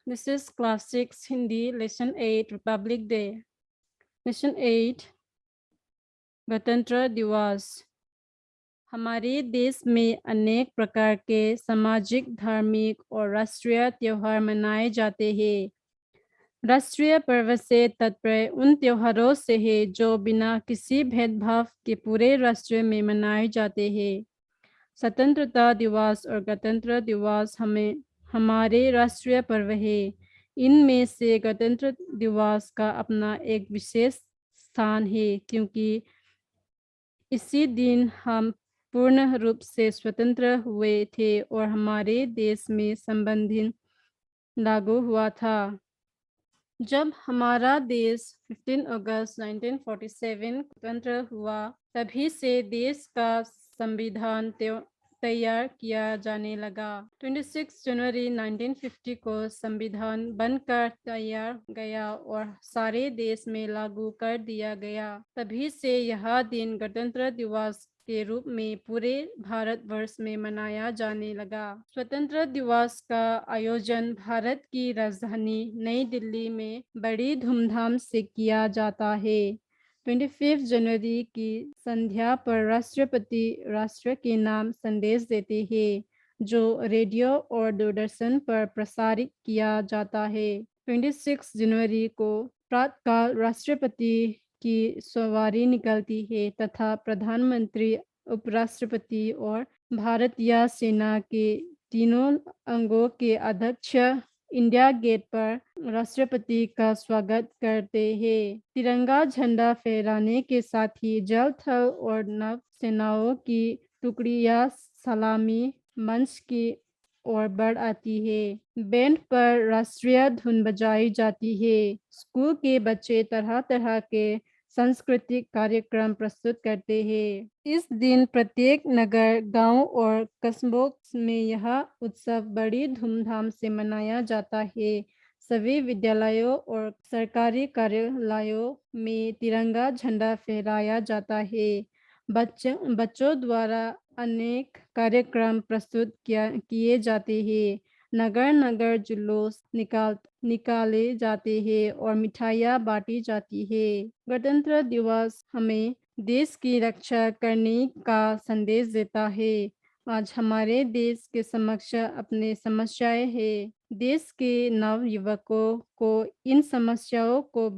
This is Class 6 Hindi Lesson 8 Republic Day. Lesson 8 गणतंत्र दिवस। हमारे देश में अनेक प्रकार के सामाजिक, धार्मिक और राष्ट्रीय त्योहार मनाए जाते हैं। राष्ट्रीय पर्व से तात्पर्य उन त्योहारों से है जो बिना किसी भेदभाव के पूरे राष्ट्र में मनाए जाते हैं। स्वतंत्रता दिवस और गणतंत्र दिवस हमारे राष्ट्रीय पर्व है। इनमें से गणतंत्र दिवस का अपना एक विशेष स्थान है क्योंकि इसी दिन हम पूर्ण रूप से स्वतंत्र हुए थे और हमारे देश में संविधान लागू हुआ था। जब हमारा देश 15 अगस्त 1947 स्वतंत्र हुआ, तभी से देश का संविधान तैयार किया जाने लगा। 26 जनवरी 1950 को संविधान बनकर तैयार गया और सारे देश में लागू कर दिया गया। तभी से यह दिन गणतंत्र दिवस के रूप में पूरे भारतवर्ष में मनाया जाने लगा। स्वतंत्रता दिवस का आयोजन भारत की राजधानी नई दिल्ली में बड़ी धूमधाम से किया जाता है। 25 जनवरी की संध्या पर राष्ट्रपति राष्ट्र के नाम संदेश देते हैं, जो रेडियो और दूरदर्शन पर प्रसारित किया जाता है। 26 जनवरी को प्रातःकाल राष्ट्रपति की सवारी निकलती है तथा प्रधानमंत्री, उपराष्ट्रपति और भारतीय सेना के तीनों अंगों के अध्यक्ष इंडिया गेट पर राष्ट्रपति का स्वागत करते हैं। तिरंगा झंडा फहराने के साथ ही जल, थल और नभ सेनाओं की टुकड़ियां सलामी मंच की ओर बढ़ आती है। बैंड पर राष्ट्रीय धुन बजाई जाती है। स्कूल के बच्चे तरह तरह के सांस्कृतिक कार्यक्रम प्रस्तुत करते हैं। इस दिन प्रत्येक नगर, गांव और कस्बों में यह उत्सव बड़ी धूमधाम से मनाया जाता है। सभी विद्यालयों और सरकारी कार्यालयों में तिरंगा झंडा फहराया जाता है। बच्चों द्वारा अनेक कार्यक्रम प्रस्तुत किए जाते हैं। नगर नगर जुलूस निकाले जाते हैं और मिठाइयाँ बांटी जाती है। गणतंत्र दिवस हमें देश की रक्षा करने का संदेश देता है। आज हमारे देश के समक्ष अपने समस्याएं हैं। देश के नव युवकों को इन समस्याओं को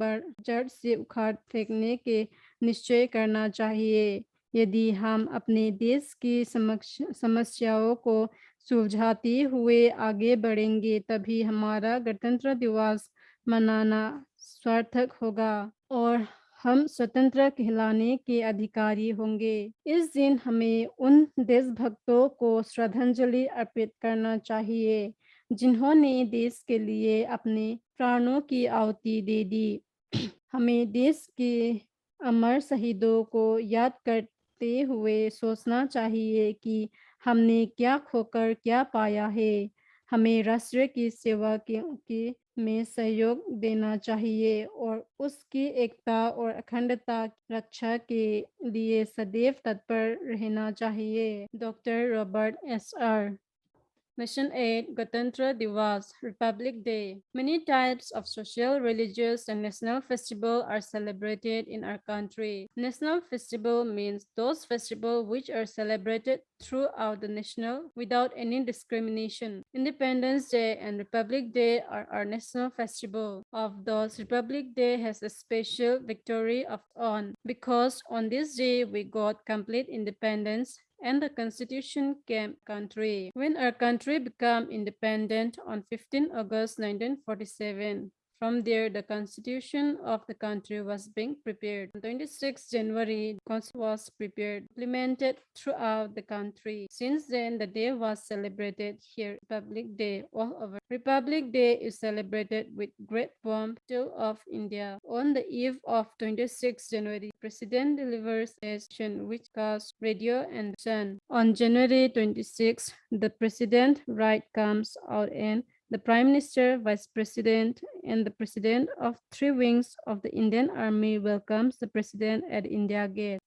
जड़ से उखाड़ फेंकने के निश्चय करना चाहिए। यदि हम अपने देश की समस्याओं को सुलझाते हुए आगे बढ़ेंगे, तभी हमारा गणतंत्र दिवस मनाना सार्थक होगा और हम स्वतंत्र कहलाने के अधिकारी होंगे। इस दिन हमें उन देशभक्तों को श्रद्धांजलि अर्पित करना चाहिए जिन्होंने देश के लिए अपने प्राणों की आहुति दे दी। हमें देश के अमर शहीदों को याद करते हुए सोचना चाहिए कि हमने क्या खोकर क्या पाया है। हमें राष्ट्र की सेवा के में सहयोग देना चाहिए और उसकी एकता और अखंडता की रक्षा के लिए सदैव तत्पर रहना चाहिए। Doctor Robert SR. Mission 8 Gatantra Divas Republic Day. Many types of social, religious, and national festivals are celebrated in our country. National festival means those festivals which are celebrated throughout the national without any discrimination. Independence Day and Republic Day are our national festival. Of those, Republic Day has a special victory of on because on this day we got complete independence and the constitution came country. When our country became independent on 15 August 1947, from there, the constitution of the country was being prepared. On 26 January, the constitution was prepared, implemented throughout the country. Since then, the day was celebrated here, Republic Day, all over. Republic Day is celebrated with great pomp still of India. On the eve of 26 January, President delivers a speech which casts radio and sun. On January 26, the President right comes out and the Prime Minister, Vice President, and the President of three wings of the Indian Army welcomes the President at India Gate.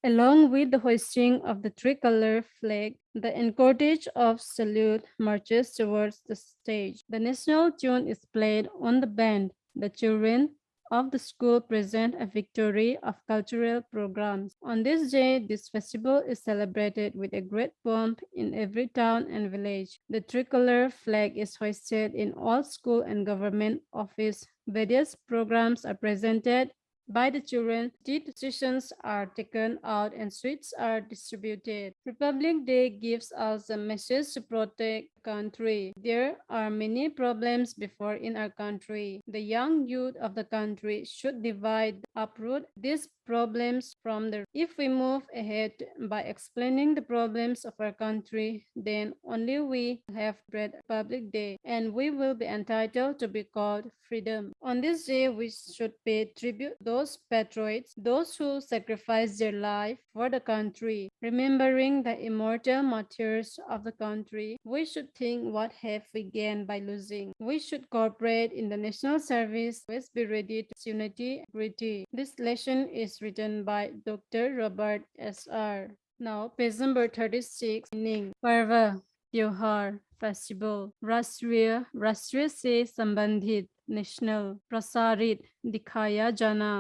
Along with the hoisting of the tricolor flag, the cortege of salute marches towards the stage. The national tune is played on the band. The children of the school present a victory of cultural programs. On this day, this festival is celebrated with a great pomp in every town and village. The tricolor flag is hoisted in all school and government office. Various programs are presented by the children. Tea decisions are taken out and sweets are distributed. Republic Day gives us a message to protect the country. There are many problems before in our country. The young youth of the country should divide, uproot these problems from the. If we move ahead by explaining the problems of our country, then only we have great Republic Day and we will be entitled to be called freedom. On this day, we should pay tribute to those patriots, those who sacrificed their life for the country. Remembering the immortal martyrs of the country, we should think what have we gained by losing. We should cooperate in the national service, always be ready to unity and integrity. This lesson is written by Dr. Robert S.R. Now, page number 36, meaning पर्व, त्योहार, festival, राष्ट्रीय से संबंधित, national, प्रसारित, दिखाया जाना,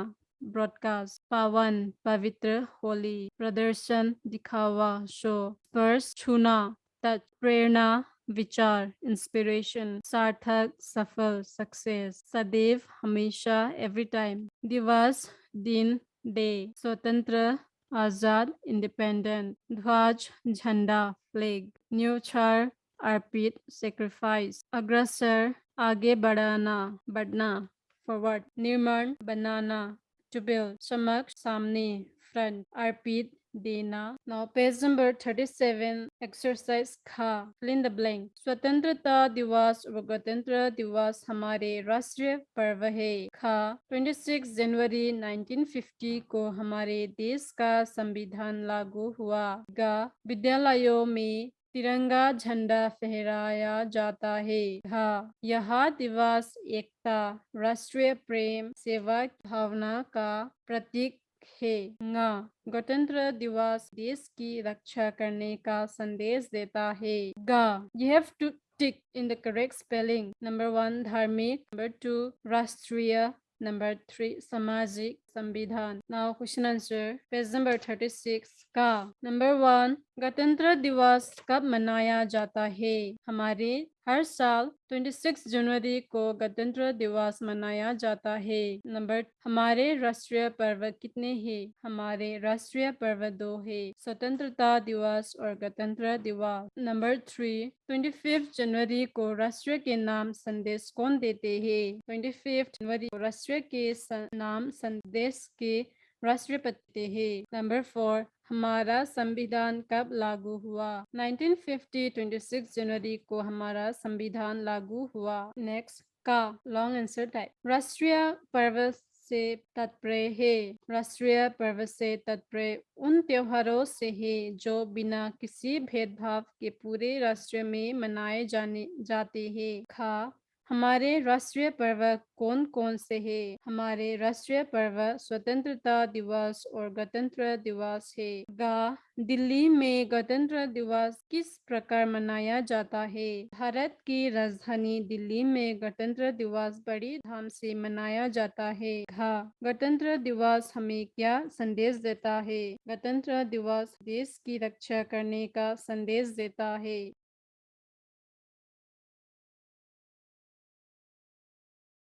broadcast, पावन, पवित्र, होली, प्रदर्शन, दिखावा, शो, स्पर्श, छूना, टच, प्रेरणा, विचार, इंस्पिरेशन, सार्थक, सफल, सक्सेस, सदैव, हमेशा, एवरी टाइम, दिवस, दिन, डे, स्वतंत्र, आजाद, इंडिपेंडेंट, ध्वज, झंडा, फ्लैग, न्यूचार, अर्पित, सेक्रीफाइस, अग्रसर, आगे बढ़ना, फॉरवर्ड, निर्माण, बनाना, to build, समक्ष, सामने, front, अर्पित, देना. Now page number 37, exercise खा, fill in the blank. स्वतंत्रता दिवस और गणतंत्र दिवस हमारे राष्ट्रीय पर्व है. खा, 26 जनवरी 1950 को हमारे देश का संविधान लागू हुआ. गा, विद्यालयों में तिरंगा झंडा फहराया जाता है. घा, यह दिवस एकता, राष्ट्रीय प्रेम, सेवा की भावना का प्रतीक है. ङा, गणतंत्र दिवस देश की रक्षा करने का संदेश देता है. गा, you have to tick in the correct spelling. Number 1, धार्मिक. Number 2, राष्ट्रीय. Number 3, सामाजिक, संविधान. Now question answer, page number 36 का. Number 1, गणतंत्र दिवस कब मनाया जाता है? हमारे हर साल 26 जनवरी को गणतंत्र दिवस मनाया जाता है. नंबर, हमारे राष्ट्रीय पर्व कितने हैं? हमारे राष्ट्रीय पर्व 2 है, स्वतंत्रता दिवस और गणतंत्र दिवस. नंबर 3, 25 जनवरी को राष्ट्र के नाम संदेश कौन देते हैं? 25 जनवरी को राष्ट्र के नाम संदेश के राष्ट्रपति है. नंबर 4, हमारा संविधान कब लागू हुआ? 1950, 26 जनवरी को हमारा संविधान लागू हुआ. नेक्स्ट का लॉन्ग आंसर टाइप. राष्ट्रीय पर्व से तात्पर्य है. राष्ट्रीय पर्व से तात्पर्य उन त्योहारों से है जो बिना किसी भेदभाव के पूरे राष्ट्र में मनाए जाते हैं. खा, हमारे राष्ट्रीय पर्व कौन कौन से हैं? हमारे राष्ट्रीय पर्व स्वतंत्रता दिवस और गणतंत्र दिवस है. गा, दिल्ली में गणतंत्र दिवस किस प्रकार मनाया जाता है? भारत की राजधानी दिल्ली में गणतंत्र दिवस बड़ी धूम से मनाया जाता है. घा, गणतंत्र दिवस हमें क्या संदेश देता है? गणतंत्र दिवस देश की रक्षा करने का संदेश देता है.